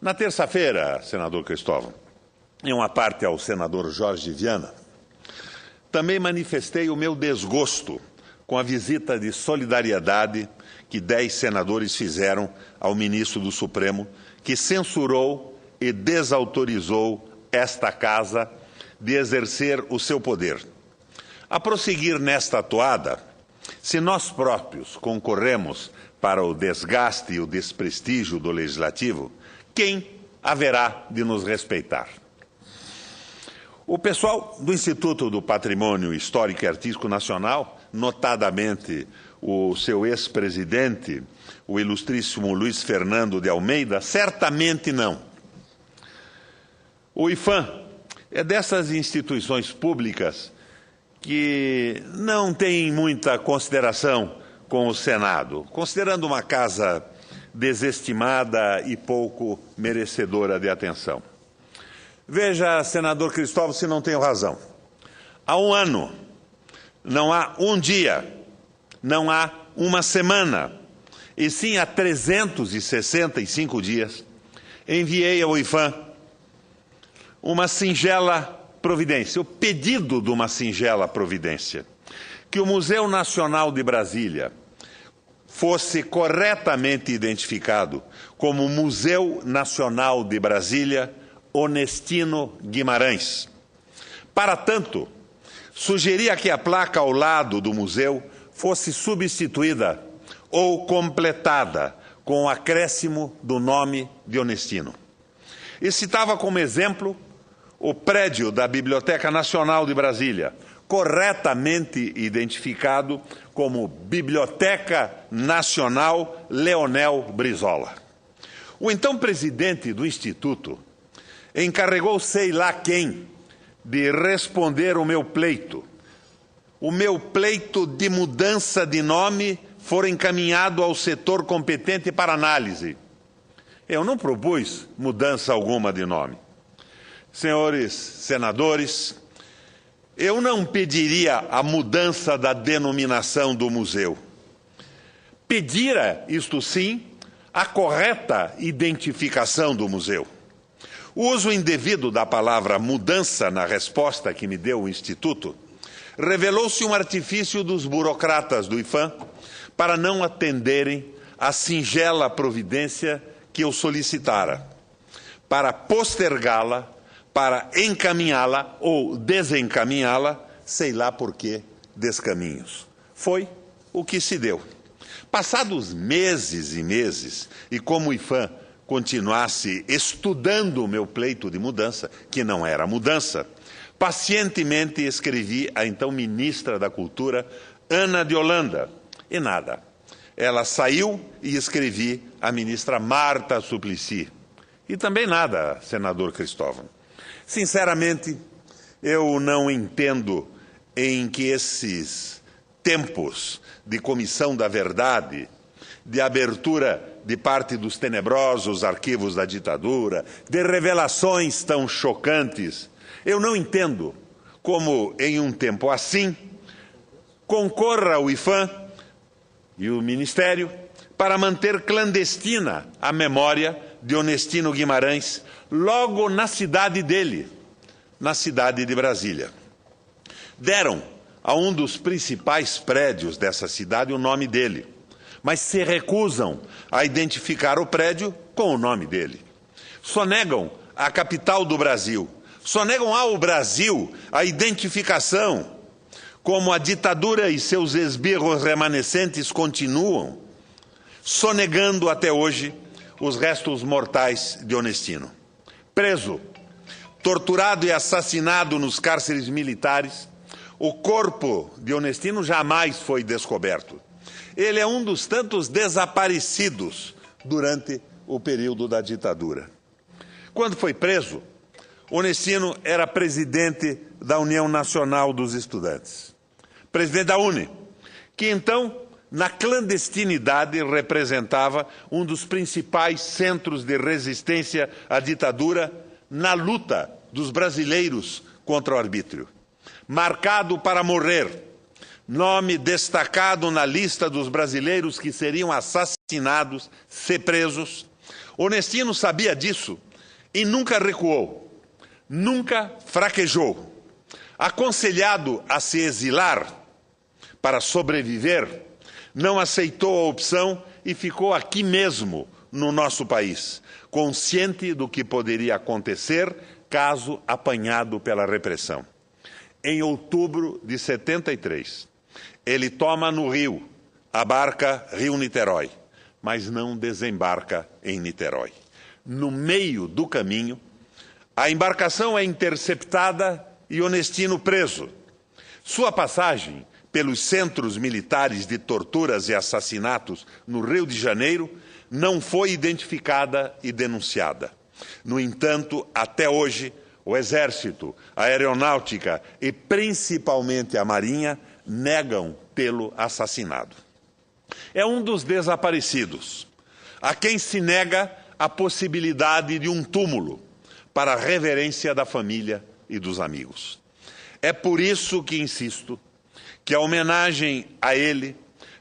Na terça-feira, senador Cristóvão, em uma parte ao senador Jorge Viana, também manifestei o meu desgosto com a visita de solidariedade que 10 senadores fizeram ao ministro do Supremo, que censurou e desautorizou esta Casa de exercer o seu poder. A prosseguir nesta atuada, se nós próprios concorremos para o desgaste e o desprestígio do Legislativo, quem haverá de nos respeitar? O pessoal do Instituto do Patrimônio Histórico e Artístico Nacional, notadamente o seu ex-presidente, o ilustríssimo Luiz Fernando de Almeida, certamente não. O IPHAN é dessas instituições públicas que não tem muita consideração com o Senado, considerando uma casa desestimada e pouco merecedora de atenção. Veja, senador Cristóvão, se não tenho razão. Há um ano, não há um dia, não há uma semana, e sim há 365 dias, enviei ao IPHAN uma singela providência, o pedido de uma singela providência, que o Museu Nacional de Brasília fosse corretamente identificado como Museu Nacional de Brasília Onestino Guimarães. Para tanto, sugeria que a placa ao lado do museu fosse substituída ou completada com o acréscimo do nome de Onestino. E citava como exemplo o prédio da Biblioteca Nacional de Brasília, corretamente identificado como Biblioteca Nacional Leonel Brizola. O então presidente do Instituto encarregou sei lá quem de responder o meu pleito. O meu pleito de mudança de nome foi encaminhado ao setor competente para análise. Eu não propus mudança alguma de nome. Senhores senadores, eu não pediria a mudança da denominação do museu. Pedira, isto sim, a correta identificação do museu. O uso indevido da palavra mudança na resposta que me deu o Instituto revelou-se um artifício dos burocratas do IPHAN para não atenderem à singela providência que eu solicitara, para postergá-la, para encaminhá-la ou desencaminhá-la, sei lá por que descaminhos. Foi o que se deu. Passados meses e meses, e como o IPHAN continuasse estudando o meu pleito de mudança, que não era mudança, pacientemente escrevi à então ministra da Cultura, Ana de Holanda, e nada. Ela saiu e escrevi à ministra Marta Suplicy. E também nada, senador Cristóvão. Sinceramente, eu não entendo em que esses tempos de comissão da verdade, de abertura de parte dos tenebrosos arquivos da ditadura, de revelações tão chocantes, eu não entendo como, em um tempo assim, concorra o IPHAN e o Ministério para manter clandestina a memória de Onestino Guimarães, logo na cidade dele, na cidade de Brasília. Deram a um dos principais prédios dessa cidade o nome dele, mas se recusam a identificar o prédio com o nome dele. Sonegam a capital do Brasil, sonegam ao Brasil a identificação, como a ditadura e seus esbirros remanescentes continuam, sonegando até hoje os restos mortais de Onestino. Preso, torturado e assassinado nos cárceres militares, o corpo de Onestino jamais foi descoberto. Ele é um dos tantos desaparecidos durante o período da ditadura. Quando foi preso, Onestino era presidente da União Nacional dos Estudantes, presidente da UNE, que então, na clandestinidade, representava um dos principais centros de resistência à ditadura na luta dos brasileiros contra o arbítrio. Marcado para morrer, nome destacado na lista dos brasileiros que seriam assassinados, se presos, Onestino sabia disso e nunca recuou, nunca fraquejou. Aconselhado a se exilar para sobreviver, não aceitou a opção e ficou aqui mesmo, no nosso país, consciente do que poderia acontecer caso apanhado pela repressão. Em outubro de 73, ele toma no Rio a barca Rio-Niterói, mas não desembarca em Niterói. No meio do caminho, a embarcação é interceptada e Onestino preso. Sua passagem pelos centros militares de torturas e assassinatos no Rio de Janeiro não foi identificada e denunciada. No entanto, até hoje, o Exército, a Aeronáutica e principalmente a Marinha negam tê-lo assassinado. É um dos desaparecidos, a quem se nega a possibilidade de um túmulo para a reverência da família e dos amigos. É por isso que insisto que a homenagem a ele,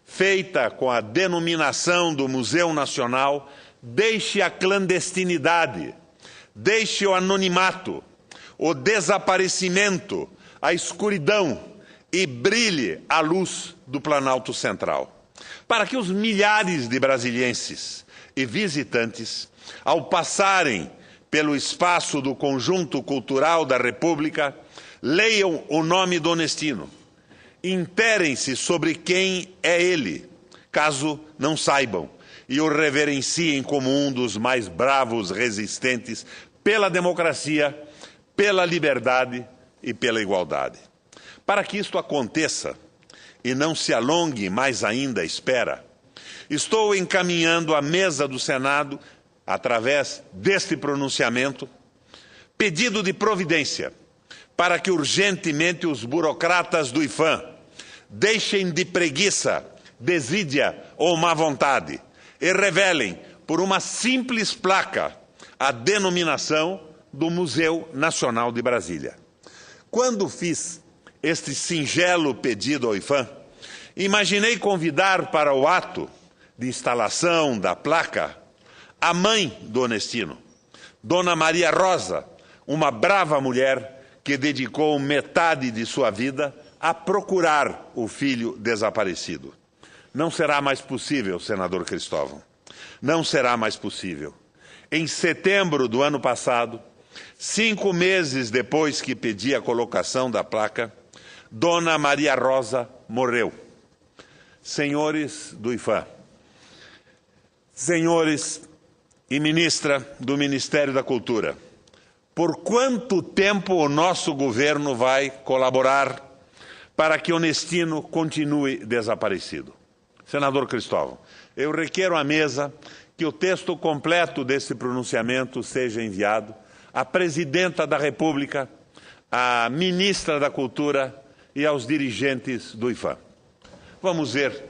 feita com a denominação do Museu Nacional, deixe a clandestinidade, deixe o anonimato, o desaparecimento, a escuridão e brilhe a luz do Planalto Central, para que os milhares de brasilienses e visitantes, ao passarem pelo espaço do Conjunto Cultural da República, leiam o nome do Onestino, interem-se sobre quem é ele, caso não saibam, e o reverenciem como um dos mais bravos resistentes pela democracia, pela liberdade e pela igualdade. Para que isto aconteça e não se alongue mais ainda a espera, estou encaminhando à mesa do Senado, através deste pronunciamento, pedido de providência para que urgentemente os burocratas do IPHAN deixem de preguiça, desídia ou má vontade e revelem, por uma simples placa, a denominação do Museu Nacional de Brasília. Quando fiz este singelo pedido ao IPHAN, imaginei convidar para o ato de instalação da placa a mãe do Onestino, Dona Maria Rosa, uma brava mulher que dedicou metade de sua vida a procurar o filho desaparecido. Não será mais possível, senador Cristóvão. Não será mais possível. Em setembro do ano passado, 5 meses depois que pedi a colocação da placa, Dona Maria Rosa morreu. Senhores do IPHAN, senhores e ministra do Ministério da Cultura, por quanto tempo o nosso governo vai colaborar para que Onestino continue desaparecido? Senador Cristóvão, eu requero à mesa que o texto completo desse pronunciamento seja enviado à Presidenta da República, à Ministra da Cultura e aos dirigentes do IPHAN. Vamos ver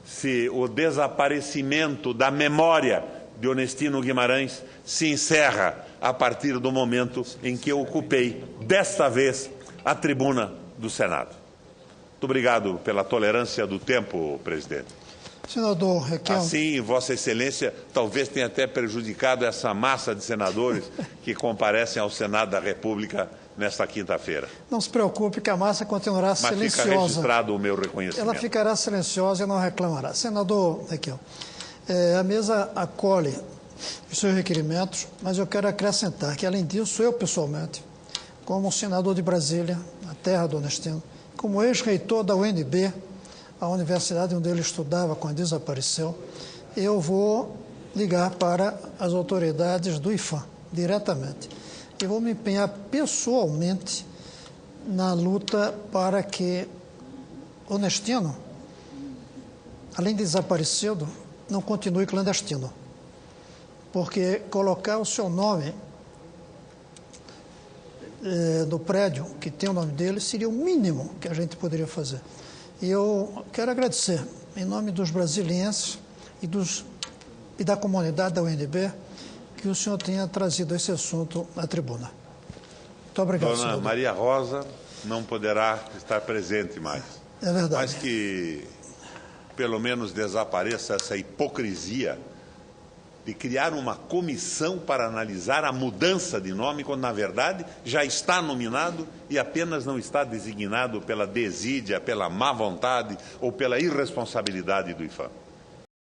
se o desaparecimento da memória de Onestino Guimarães se encerra a partir do momento em que eu ocupei, desta vez, a tribuna do Senado. Muito obrigado pela tolerância do tempo, presidente. Senador Requião. Assim, Vossa Excelência talvez tenha até prejudicado essa massa de senadores que comparecem ao Senado da República nesta quinta-feira. Não se preocupe que a massa continuará silenciosa. Mas fica registrado o meu reconhecimento. Ela ficará silenciosa e não reclamará. Senador Requião, a mesa acolhe os seus requerimentos, mas eu quero acrescentar que, além disso, eu pessoalmente, como senador de Brasília, a terra do Onestino, como ex-reitor da UNB, a universidade onde ele estudava quando desapareceu, eu vou ligar para as autoridades do IPHAN, diretamente. E vou me empenhar pessoalmente na luta para que Onestino, além de desaparecido, não continue clandestino. Porque colocar o seu nome no prédio que tem o nome dele seria o mínimo que a gente poderia fazer. E eu quero agradecer, em nome dos brasilienses e da comunidade da UNB, que o senhor tenha trazido esse assunto à tribuna. Muito obrigado, Dona senador. Maria Rosa não poderá estar presente mais. É verdade. Mas que, pelo menos, desapareça essa hipocrisia de criar uma comissão para analisar a mudança de nome, quando, na verdade, já está nominado e apenas não está designado pela desídia, pela má vontade ou pela irresponsabilidade do IPHAN.